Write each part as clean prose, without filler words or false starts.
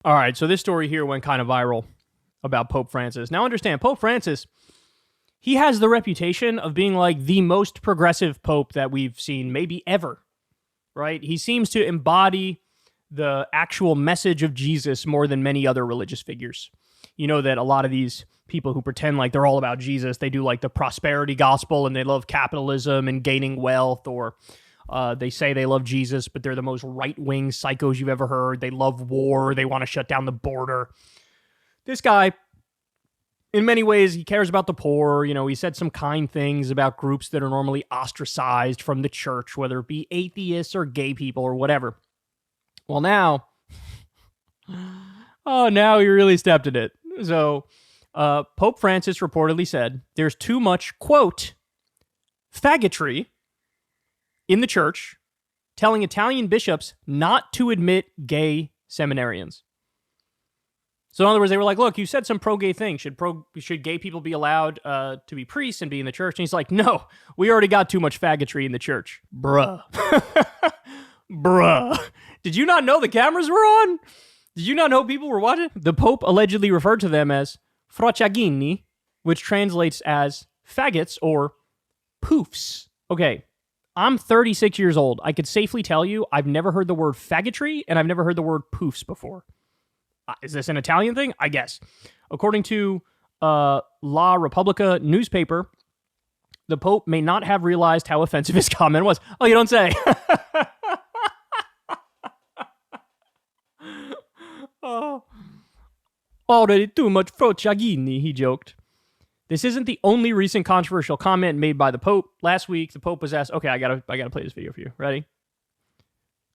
All right, so this story here went kind of viral about Pope Francis. Now understand, Pope Francis, he has the reputation of being like the most progressive pope that we've seen maybe ever, right? He seems to embody the actual message of Jesus more than many other religious figures. You know that a lot of these people who pretend like they're all about Jesus, they do like the prosperity gospel and they love capitalism and gaining wealth, or they say they love Jesus, but they're the most right-wing psychos you've ever heard. They love war. They want to shut down the border. This guy, in many ways, he cares about the poor. You know, he said some kind things about groups that are normally ostracized from the church, whether it be atheists or gay people or whatever. Well, now, now he really stepped in it. So, Pope Francis reportedly said there's too much, quote, faggotry in the church, telling Italian bishops not to admit gay seminarians. So in other words, they were like, look, you said some pro-gay thing. Should gay people be allowed to be priests and be in the church? And he's like, no, we already got too much faggotry in the church. Bruh. Bruh. Did you not know the cameras were on? Did you not know people were watching? The Pope allegedly referred to them as frociaghini, which translates as faggots or poofs. Okay, I'm 36 years old. I could safely tell you I've never heard the word faggotry and I've never heard the word poofs before. Is this an Italian thing? I guess. According to La Repubblica newspaper, the Pope may not have realized how offensive his comment was. Oh, you don't say. Oh, already too much frociaghini, he joked. This isn't the only recent controversial comment made by the Pope. Last week, the Pope was asked, okay, I gotta play this video for you. Ready?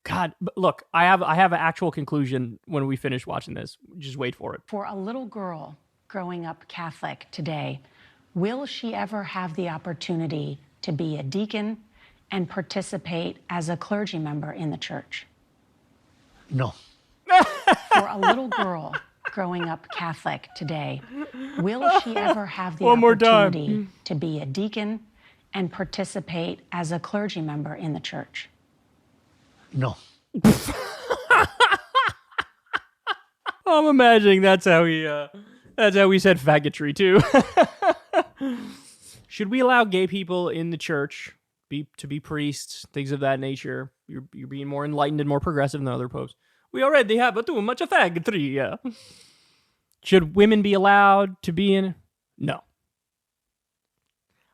God, look, I have an actual conclusion when we finish watching this. Just wait for it. For a little girl growing up Catholic today, will she ever have the opportunity to be a deacon and participate as a clergy member in the church? No. For a little girl growing up Catholic today, will she ever have the opportunity to be a deacon and participate as a clergy member in the church? No. I'm imagining that's how he said faggotry too. Should we allow gay people in the church to be priests, things of that nature? You're being more enlightened and more progressive than other popes. We already have too much of faggotry, yeah. Should women be allowed to be in? No.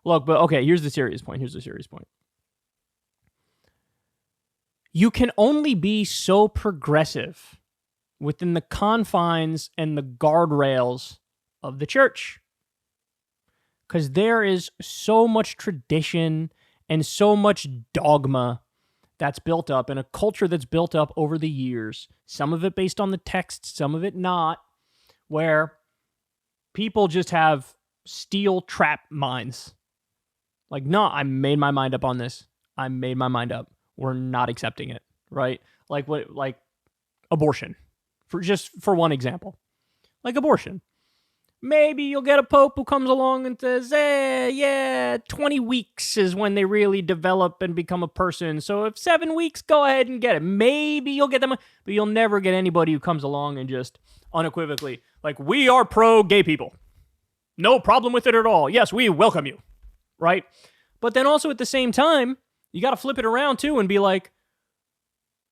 Look, but okay, here's the serious point. You can only be so progressive within the confines and the guardrails of the church. Because there is so much tradition and so much dogma that's built up, and a culture that's built up over the years, some of it based on the text, some of it not, where people just have steel trap minds. Like, no, I made my mind up on this. I made my mind up. We're not accepting it, right? Like abortion, for one example. Like abortion. Maybe you'll get a pope who comes along and says, 20 weeks is when they really develop and become a person. So if 7 weeks, go ahead and get it. Maybe you'll get them, but you'll never get anybody who comes along and just unequivocally, like, we are pro-gay people. No problem with it at all. Yes, we welcome you, right? But then also at the same time, you got to flip it around too and be like,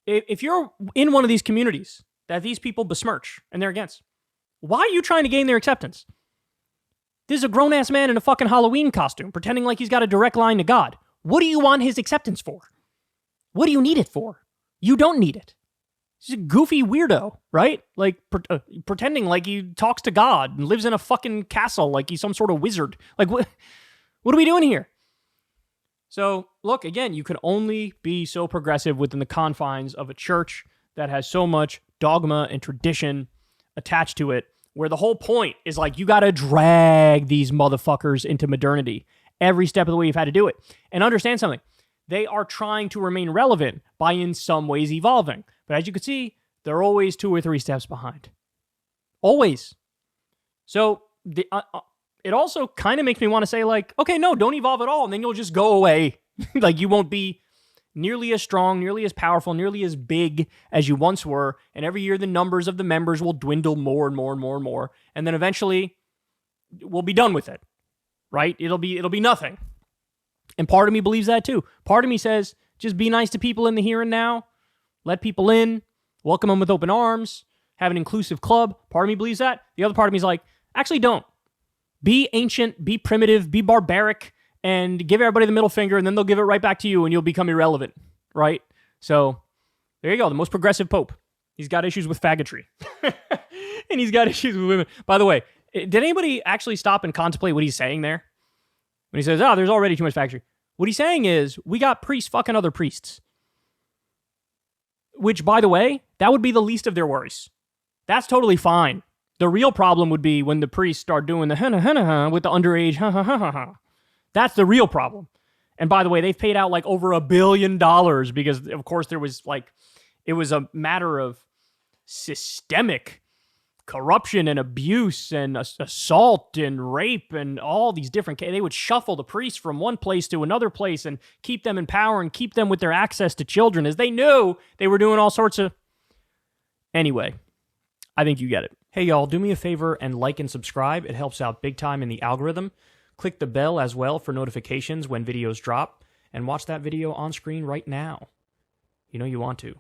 if you're in one of these communities that these people besmirch and they're against, why are you trying to gain their acceptance? This is a grown-ass man in a fucking Halloween costume pretending like he's got a direct line to God. What do you want his acceptance for? What do you need it for? You don't need it. He's a goofy weirdo, right? Like, pretending like he talks to God and lives in a fucking castle like he's some sort of wizard. Like, what are we doing here? So, look, again, you can only be so progressive within the confines of a church that has so much dogma and tradition attached to it, where the whole point is like, you got to drag these motherfuckers into modernity every step of the way you've had to do it. And understand something. They are trying to remain relevant by in some ways evolving. But as you can see, they're always 2 or 3 steps behind. Always. So it also kind of makes me want to say like, okay, no, don't evolve at all. And then you'll just go away. Like you won't be nearly as strong, nearly as powerful, nearly as big as you once were, and every year the numbers of the members will dwindle more and more and more and more, and then eventually we'll be done with it, right? It'll be nothing. And part of me believes that too. Part of me says, just be nice to people in the here and now, let people in, welcome them with open arms, have an inclusive club. Part of me believes that. The other part of me is like, actually don't. Be ancient, be primitive, be barbaric, and give everybody the middle finger, and then they'll give it right back to you, and you'll become irrelevant, right? So, there you go, the most progressive pope. He's got issues with faggotry. And he's got issues with women. By the way, did anybody actually stop and contemplate what he's saying there? When he says, there's already too much faggotry. What he's saying is, we got priests fucking other priests. Which, by the way, that would be the least of their worries. That's totally fine. The real problem would be when the priests start doing the ha-ha-ha-ha with the underage ha-ha-ha-ha. That's the real problem. And by the way, they've paid out like over $1 billion because, of course, there was like, it was a matter of systemic corruption and abuse and assault and rape and all these different, they would shuffle the priests from one place to another place and keep them in power and keep them with their access to children as they knew they were doing all sorts of... Anyway, I think you get it. Hey y'all, do me a favor and like and subscribe. It helps out big time in the algorithm. Click the bell as well for notifications when videos drop, and watch that video on screen right now. You know you want to.